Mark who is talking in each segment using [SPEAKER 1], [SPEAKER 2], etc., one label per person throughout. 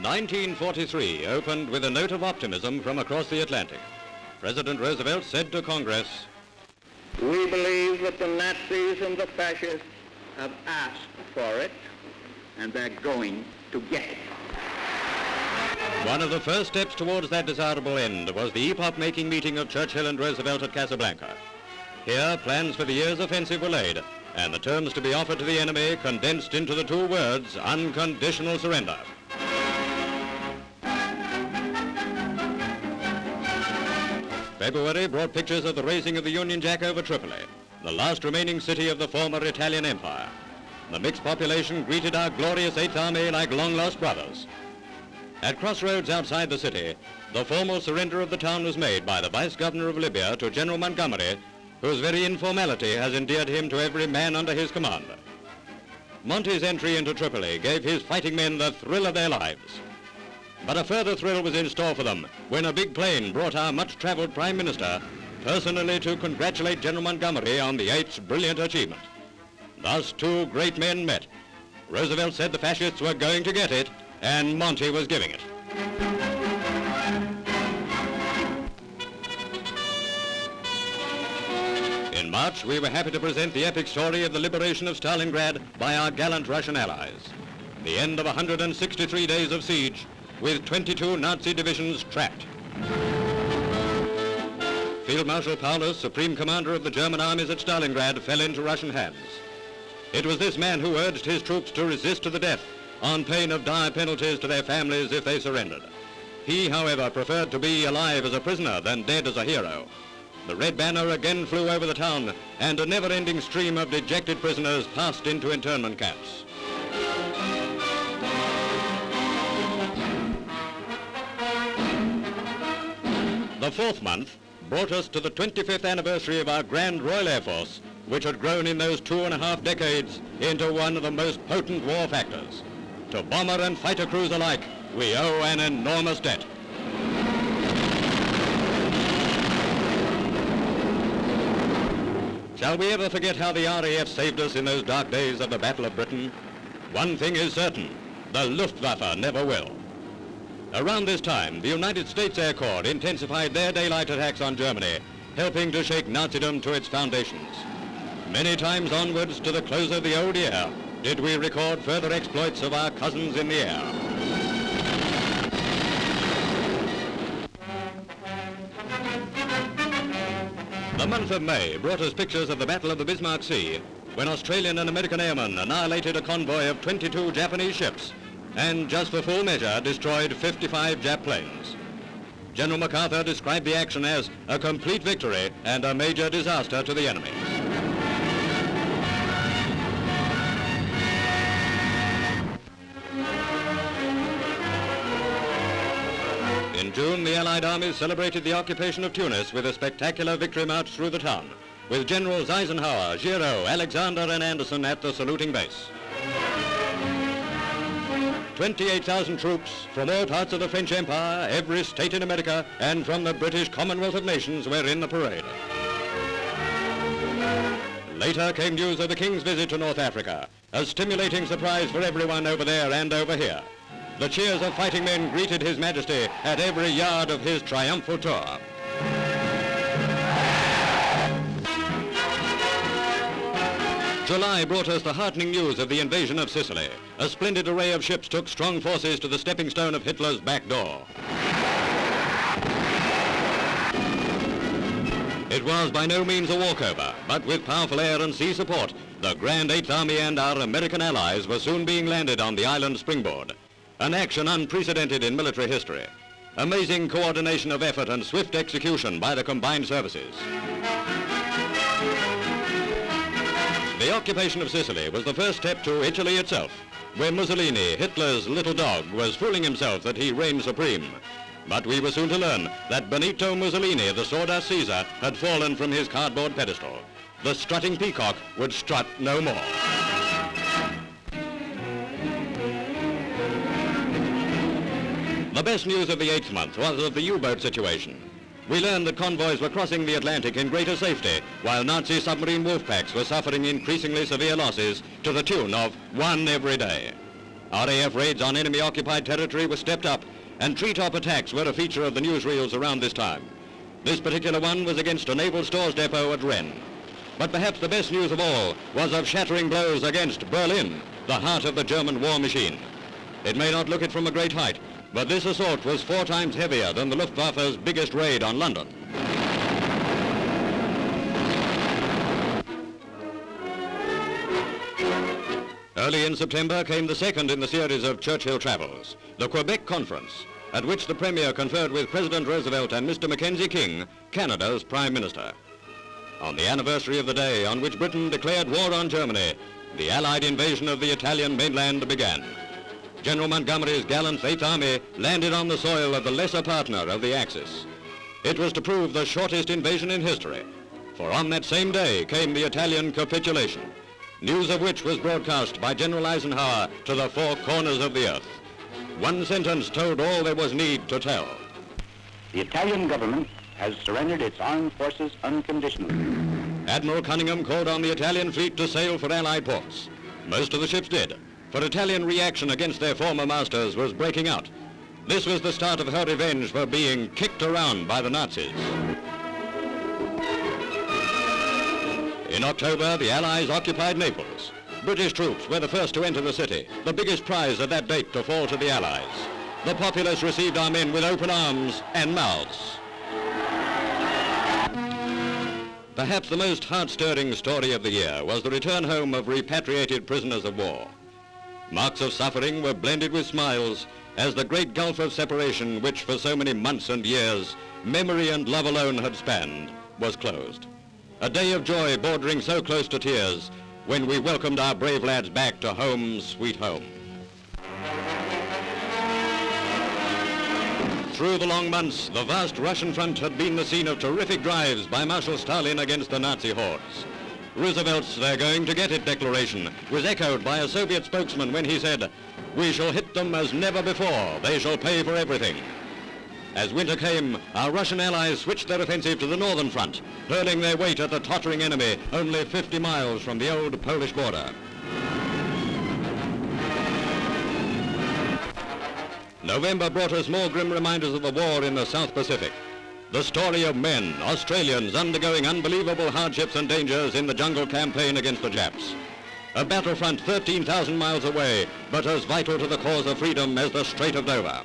[SPEAKER 1] 1943 opened with a note of optimism from across the Atlantic. President Roosevelt said to Congress,
[SPEAKER 2] "We believe that the Nazis and the fascists have asked for it, and they're going to get it."
[SPEAKER 1] One of the first steps towards that desirable end was the epoch-making meeting of Churchill and Roosevelt at Casablanca. Here, plans for the year's offensive were laid, and the terms to be offered to the enemy condensed into the two words, unconditional surrender. February brought pictures of the raising of the Union Jack over Tripoli, the last remaining city of the former Italian Empire. The mixed population greeted our glorious Eighth Army like long-lost brothers. At crossroads outside the city, the formal surrender of the town was made by the Vice-Governor of Libya to General Montgomery, whose very informality has endeared him to every man under his command. Monty's entry into Tripoli gave his fighting men the thrill of their lives. But a further thrill was in store for them when a big plane brought our much-traveled Prime Minister personally to congratulate General Montgomery on the 8th brilliant achievement. Thus, two great men met. Roosevelt said the fascists were going to get it, and Monty was giving it. In March, we were happy to present the epic story of the liberation of Stalingrad by our gallant Russian allies. The end of 163 days of siege, with 22 Nazi divisions trapped. Field Marshal Paulus, supreme commander of the German armies at Stalingrad, fell into Russian hands. It was this man who urged his troops to resist to the death on pain of dire penalties to their families if they surrendered. He, however, preferred to be alive as a prisoner than dead as a hero. The red banner again flew over the town, and a never-ending stream of dejected prisoners passed into internment camps. The fourth month brought us to the 25th anniversary of our Grand Royal Air Force, which had grown in those 2.5 decades into one of the most potent war factors. To bomber and fighter crews alike, we owe an enormous debt. Shall we ever forget how the R.A.F. saved us in those dark days of the Battle of Britain? One thing is certain, the Luftwaffe never will. Around this time, the United States Air Corps intensified their daylight attacks on Germany, helping to shake Nazism to its foundations. Many times onwards to the close of the old year did we record further exploits of our cousins in the air. The month of May brought us pictures of the Battle of the Bismarck Sea, when Australian and American airmen annihilated a convoy of 22 Japanese ships, and just for full measure destroyed 55 Jap planes. General MacArthur described the action as a complete victory and a major disaster to the enemy. In June, the Allied armies celebrated the occupation of Tunis with a spectacular victory march through the town, with Generals Eisenhower, Giraud, Alexander, and Anderson at the saluting base. 28,000 troops from all parts of the French Empire, every state in America, and from the British Commonwealth of Nations were in the parade. Later came news of the King's visit to North Africa, a stimulating surprise for everyone over there and over here. The cheers of fighting men greeted His Majesty at every yard of his triumphal tour. July brought us the heartening news of the invasion of Sicily. A splendid array of ships took strong forces to the stepping stone of Hitler's back door. It was by no means a walkover, but with powerful air and sea support, the Grand Eighth Army and our American allies were soon being landed on the island springboard. An action unprecedented in military history. Amazing coordination of effort and swift execution by the combined services. The occupation of Sicily was the first step to Italy itself, where Mussolini, Hitler's little dog, was fooling himself that he reigned supreme. But we were soon to learn that Benito Mussolini, the sawdust Caesar, had fallen from his cardboard pedestal. The strutting peacock would strut no more. The best news of the 8th month was of the U-boat situation. We learned that convoys were crossing the Atlantic in greater safety, while Nazi submarine wolf packs were suffering increasingly severe losses to the tune of one every day. R.A.F. raids on enemy-occupied territory were stepped up, and treetop attacks were a feature of the newsreels around this time. This particular one was against a naval stores depot at Rennes. But perhaps the best news of all was of shattering blows against Berlin, the heart of the German war machine. It may not look it from a great height, but this assault was 4 times heavier than the Luftwaffe's biggest raid on London. Early in September came the second in the series of Churchill travels, the Quebec Conference, at which the Premier conferred with President Roosevelt and Mr. Mackenzie King, Canada's Prime Minister. On the anniversary of the day on which Britain declared war on Germany, the Allied invasion of the Italian mainland began. General Montgomery's gallant 8th Army landed on the soil of the lesser partner of the Axis. It was to prove the shortest invasion in history, for on that same day came the Italian capitulation, news of which was broadcast by General Eisenhower to the 4 corners of the earth. One sentence told all there was need to tell.
[SPEAKER 3] The Italian government has surrendered its armed forces unconditionally.
[SPEAKER 1] Admiral Cunningham called on the Italian fleet to sail for Allied ports. Most of the ships did, for Italian reaction against their former masters was breaking out. This was the start of her revenge for being kicked around by the Nazis. In October, the Allies occupied Naples. British troops were the first to enter the city, the biggest prize at that date to fall to the Allies. The populace received our men with open arms and mouths. Perhaps the most heart-stirring story of the year was the return home of repatriated prisoners of war. Marks of suffering were blended with smiles as the great gulf of separation, which for so many months and years memory and love alone had spanned, was closed. A day of joy bordering so close to tears when we welcomed our brave lads back to home, sweet home. Through the long months, the vast Russian front had been the scene of terrific drives by Marshal Stalin against the Nazi hordes. Roosevelt's "they're going to get it" declaration was echoed by a Soviet spokesman when he said, "We shall hit them as never before. They shall pay for everything." As winter came, our Russian allies switched their offensive to the northern front, hurling their weight at the tottering enemy only 50 miles from the old Polish border. November brought us more grim reminders of the war in the South Pacific. The story of men, Australians, undergoing unbelievable hardships and dangers in the jungle campaign against the Japs. A battlefront 13,000 miles away, but as vital to the cause of freedom as the Strait of Dover.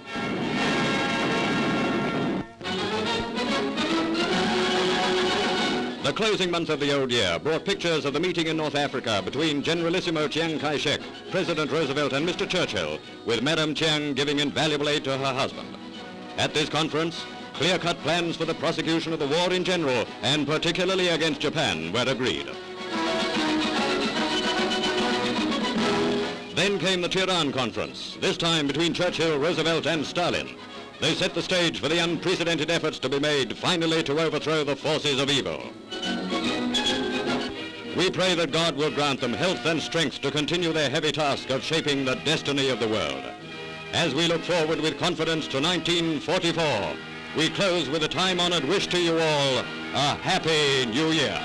[SPEAKER 1] The closing month of the old year brought pictures of the meeting in North Africa between Generalissimo Chiang Kai-shek, President Roosevelt and Mr. Churchill, with Madame Chiang giving invaluable aid to her husband. At this conference, clear-cut plans for the prosecution of the war in general, and particularly against Japan, were agreed. Then came the Tehran Conference, this time between Churchill, Roosevelt and Stalin. They set the stage for the unprecedented efforts to be made finally to overthrow the forces of evil. We pray that God will grant them health and strength to continue their heavy task of shaping the destiny of the world. As we look forward with confidence to 1944, we close with a time-honored wish to you all, a Happy New Year.